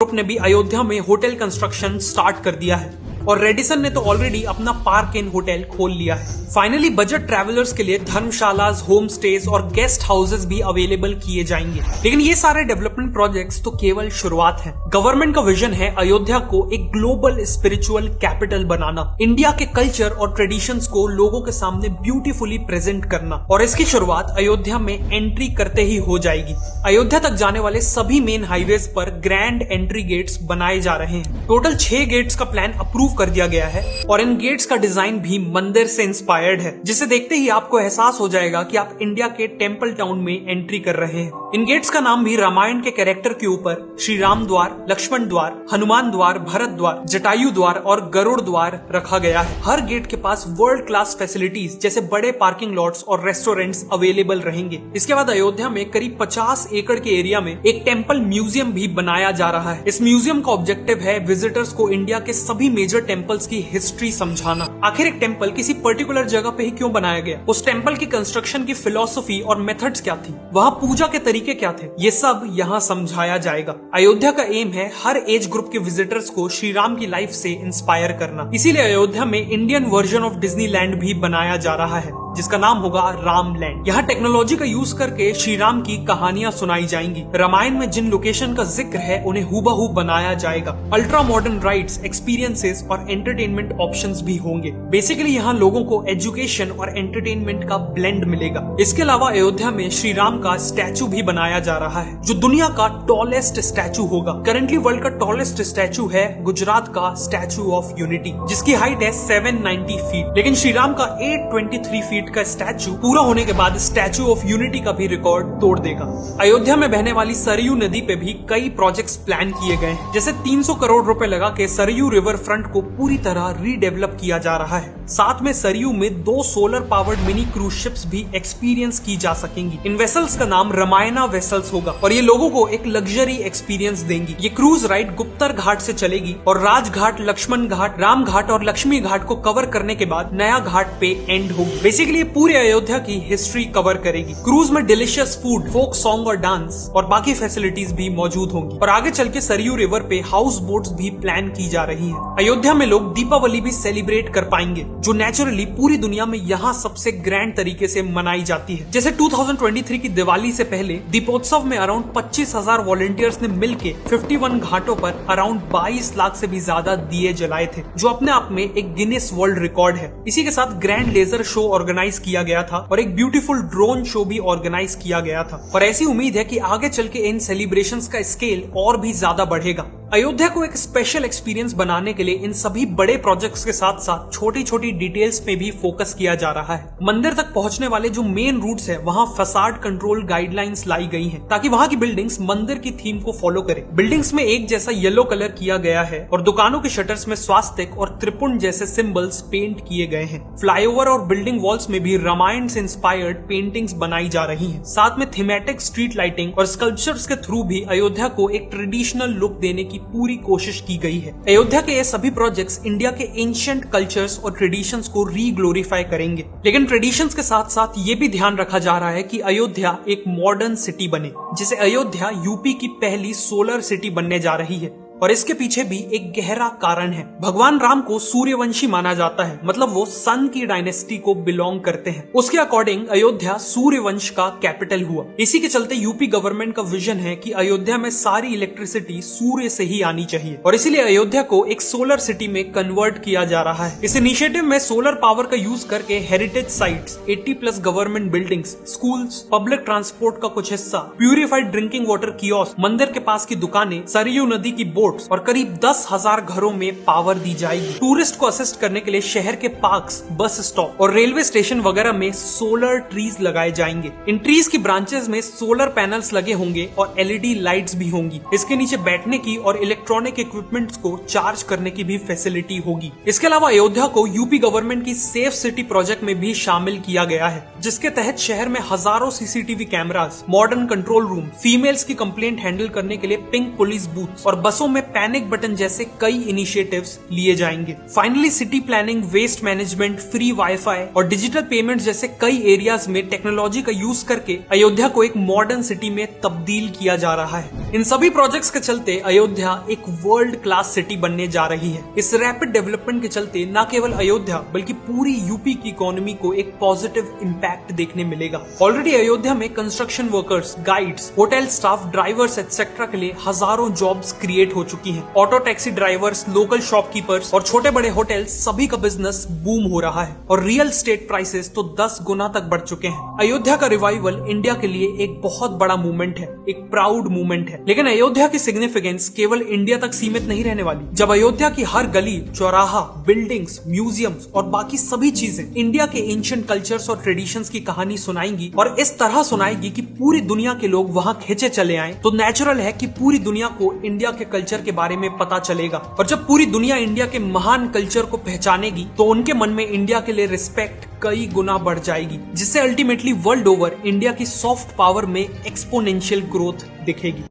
Group ने भी अयोध्या में होटल कंस्ट्रक्शन स्टार्ट कर दिया है और रेडिसन ने तो ऑलरेडी अपना पार्क इन होटल खोल लिया है। फाइनली बजट ट्रैवलर्स के लिए धर्मशालास, होम स्टेज और गेस्ट हाउसेस भी अवेलेबल किए जाएंगे। लेकिन ये सारे डेवलपमेंट प्रोजेक्ट्स तो केवल शुरुआत है। गवर्नमेंट का विजन है अयोध्या को एक ग्लोबल स्पिरिचुअल कैपिटल बनाना, इंडिया के कल्चर और ट्रेडिशंस को लोगों के सामने ब्यूटीफुली प्रेजेंट करना, और इसकी शुरुआत अयोध्या में एंट्री करते ही हो जाएगी। अयोध्या तक जाने वाले सभी मेन हाईवेज पर ग्रैंड एंट्री गेट्स बनाए जा रहे हैं। टोटल 6 गेट्स का प्लान अप्रूव कर दिया गया है और इन गेट्स का डिजाइन भी मंदिर से इंस्पायर्ड है, जिसे देखते ही आपको एहसास हो जाएगा कि आप इंडिया के टेंपल टाउन में एंट्री कर रहे हैं। इन गेट्स का नाम भी रामायण के कैरेक्टर के ऊपर श्री राम द्वार, लक्ष्मण द्वार, हनुमान द्वार, भरत द्वार, जटायु द्वार और गरुड़ द्वार रखा गया है। हर गेट के पास वर्ल्ड क्लास फैसिलिटीज जैसे बड़े पार्किंग लॉट्स और रेस्टोरेंट्स अवेलेबल रहेंगे। इसके बाद अयोध्या में करीब 50 एकड़ के एरिया में एक टेंपल म्यूजियम भी बनाया जा रहा है। इस म्यूजियम का ऑब्जेक्टिव है विजिटर्स को इंडिया के सभी मेजर टेंपल्स की हिस्ट्री समझाना। आखिर एक टेंपल किसी पर्टिकुलर जगह पे ही क्यों बनाया गया, उस टेंपल की कंस्ट्रक्शन की फिलॉसफी और मेथड्स क्या थी, वहाँ पूजा के तरीके क्या थे, ये सब यहाँ समझाया जाएगा। अयोध्या का एम है हर एज ग्रुप के विजिटर्स को श्री राम की लाइफ से इंस्पायर करना। इसीलिए अयोध्या में इंडियन वर्जन ऑफ डिज्नीलैंड भी बनाया जा रहा है, जिसका नाम होगा राम लैंड। यहाँ टेक्नोलॉजी का यूज करके श्री राम की कहानियां सुनाई जाएंगी। रामायण में जिन लोकेशन का जिक्र है उन्हें हूबहू बनाया जाएगा। अल्ट्रा मॉडर्न राइड्स, एक्सपीरियंसेस और एंटरटेनमेंट ऑप्शंस भी होंगे। बेसिकली यहाँ लोगों को एजुकेशन और एंटरटेनमेंट का ब्लेंड मिलेगा। इसके अलावा अयोध्या में श्री राम का स्टैचू भी बनाया जा रहा है, जो दुनिया का टॉलेस्ट स्टैचू होगा। करंटली वर्ल्ड का टॉलेस्ट स्टैचू है गुजरात का स्टैचू ऑफ यूनिटी, जिसकी हाइट है 790 फीट। लेकिन श्री राम का 823 फीट का स्टैचू पूरा होने के बाद स्टैचू ऑफ यूनिटी का भी रिकॉर्ड तोड़ देगा। अयोध्या में बहने वाली सरयू नदी पे भी कई प्रोजेक्ट्स प्लान किए गए हैं, जैसे 300 करोड़ रुपए लगा के सरयू रिवर फ्रंट को पूरी तरह रीडेवलप किया जा रहा है। साथ में सरयू में 2 solar powered mini cruise ships भी एक्सपीरियंस की जा सकेंगी। इन वेसल्स का नाम रामायणा वेसल्स होगा और ये लोगों को एक लग्जरी एक्सपीरियंस देंगी। ये क्रूज राइड गुप्तर घाट से चलेगी और राजघाट, लक्ष्मण घाट, राम घाट और लक्ष्मी घाट को कवर करने के बाद नया घाट पे एंड होगी। बेसिकली पूरे अयोध्या की हिस्ट्री कवर करेगी। क्रूज में डिलीशियस फूड, फोक सॉन्ग और डांस और बाकी फैसिलिटीज भी मौजूद होंगी। और आगे चल के सरयू रिवर पे हाउस बोट्स भी प्लान की जा रही हैं। अयोध्या में लोग दीपावली भी सेलिब्रेट कर पाएंगे, जो नेचुरली पूरी दुनिया में यहाँ सबसे ग्रैंड तरीके से मनाई जाती है। जैसे 2023 की दिवाली से पहले दीपोत्सव में अराउंड 25,000 वॉलंटियर्स ने मिलके 51 घाटों पर अराउंड 22 लाख से भी ज्यादा दिए जलाए थे, जो अपने आप में एक गिनीज वर्ल्ड रिकॉर्ड है। इसी के साथ ग्रैंड लेजर शो ऑर्गेनाइज किया गया था और एक ब्यूटीफुल ड्रोन शो भी ऑर्गेनाइज किया गया था। और ऐसी उम्मीद है कि आगे चल के इन सेलिब्रेशंस का स्केल और भी ज्यादा बढ़ेगा। अयोध्या को एक स्पेशल एक्सपीरियंस बनाने के लिए इन सभी बड़े प्रोजेक्ट्स के साथ साथ छोटी छोटी डिटेल्स पे भी फोकस किया जा रहा है। मंदिर तक पहुंचने वाले जो मेन रूट्स है वहां फसाड कंट्रोल गाइडलाइंस लाई गई हैं, ताकि वहां की बिल्डिंग्स मंदिर की थीम को फॉलो करें। बिल्डिंग्स में एक जैसा येलो कलर किया गया है और दुकानों के शटर्स में स्वास्तिक और त्रिपुंड जैसे सिंबल्स पेंट किए गए हैं। फ्लाईओवर और बिल्डिंग वॉल्स में भी रामायण से इंस्पायर्ड पेंटिंग्स बनाई जा रही हैं। साथ में थीमेटिक स्ट्रीट लाइटिंग और स्कल्पचर्स के थ्रू भी अयोध्या को एक ट्रेडिशनल लुक देने की पूरी कोशिश की गई है। अयोध्या के ये सभी प्रोजेक्ट्स इंडिया के एंशिएंट कल्चर्स और ट्रेडिशंस को रीग्लोरीफाई करेंगे। लेकिन ट्रेडिशंस के साथ साथ ये भी ध्यान रखा जा रहा है कि अयोध्या एक मॉडर्न सिटी बने, जिसे अयोध्या यूपी की पहली सोलर सिटी बनने जा रही है। और इसके पीछे भी एक गहरा कारण है। भगवान राम को सूर्यवंशी माना जाता है, मतलब वो सन की डायनेस्टी को बिलोंग करते हैं। उसके अकॉर्डिंग अयोध्या सूर्यवंश का कैपिटल हुआ। इसी के चलते यूपी गवर्नमेंट का विजन है कि अयोध्या में सारी इलेक्ट्रिसिटी सूर्य से ही आनी चाहिए और इसीलिए अयोध्या को एक सोलर सिटी में कन्वर्ट किया जा रहा है। इस इनिशिएटिव में सोलर पावर का यूज करके heritage sites, 80+ government buildings, schools, public transport का कुछ हिस्सा, प्यूरिफाइड ड्रिंकिंग वाटर कियोस्क, मंदिर के पास की दुकानें, सरयू नदी की बोट और करीब 10,000 घरों में पावर दी जाएगी। टूरिस्ट को असिस्ट करने के लिए शहर के पार्क्स, बस स्टॉप और रेलवे स्टेशन वगैरह में सोलर ट्रीज लगाए जाएंगे। इन ट्रीज की ब्रांचेस में सोलर पैनल्स लगे होंगे और LED लाइट्स भी होंगी। इसके नीचे बैठने की और इलेक्ट्रॉनिक इक्विपमेंट्स को चार्ज करने की भी फैसिलिटी होगी। इसके अलावा अयोध्या को यूपी गवर्नमेंट की सेफ सिटी प्रोजेक्ट में भी शामिल किया गया है, जिसके तहत शहर में हजारों CCTV cameras, modern control room, females की कंप्लेंट हैंडल करने के लिए पिंक पुलिस बूथ और बसों में में पैनिक बटन जैसे कई इनिशिएटिव्स लिए जाएंगे। Finally city planning, waste management, free wifi और डिजिटल पेमेंट जैसे कई एरियाज में टेक्नोलॉजी का यूज करके अयोध्या को एक मॉडर्न सिटी में तब्दील किया जा रहा है। इन सभी प्रोजेक्ट्स के चलते अयोध्या एक वर्ल्ड क्लास सिटी बनने जा रही है। इस रैपिड डेवलपमेंट के चलते न केवल अयोध्या बल्कि पूरी यूपी की इकोनॉमी को एक पॉजिटिव इम्पैक्ट देखने मिलेगा। ऑलरेडी अयोध्या में construction workers, guides, hotel staff, drivers etcetera के लिए हजारों जॉब्स क्रिएट हो चुकी हैं। Auto taxi drivers, local shopkeepers और छोटे बड़े होटल्स सभी का बिजनेस बूम हो रहा है और रियल एस्टेट प्राइसेस तो 10 गुना तक बढ़ चुके हैं। अयोध्या का रिवाइवल इंडिया के लिए एक बहुत बड़ा मूवमेंट है, एक प्राउड मूवमेंट है। लेकिन अयोध्या की सिग्निफिकेंस केवल इंडिया तक सीमित नहीं रहने वाली। जब अयोध्या की हर गली, चौराहा, बिल्डिंग्स, म्यूजियम्स और बाकी सभी चीजें इंडिया के एंशिएंट कल्चर्स और ट्रेडिशंस की कहानी सुनाएंगी और इस तरह सुनाएगी कि पूरी दुनिया के लोग वहां खींचे चले आए, तो नेचुरल है कि पूरी दुनिया को इंडिया के कल्चर के बारे में पता चलेगा। और जब पूरी दुनिया इंडिया के महान कल्चर को पहचानेगी तो उनके मन में इंडिया के लिए रिस्पेक्ट कई गुना बढ़ जाएगी, जिससे अल्टीमेटली वर्ल्ड ओवर इंडिया की सॉफ्ट पावर में एक्सपोनेंशियल ग्रोथ दिखेगी।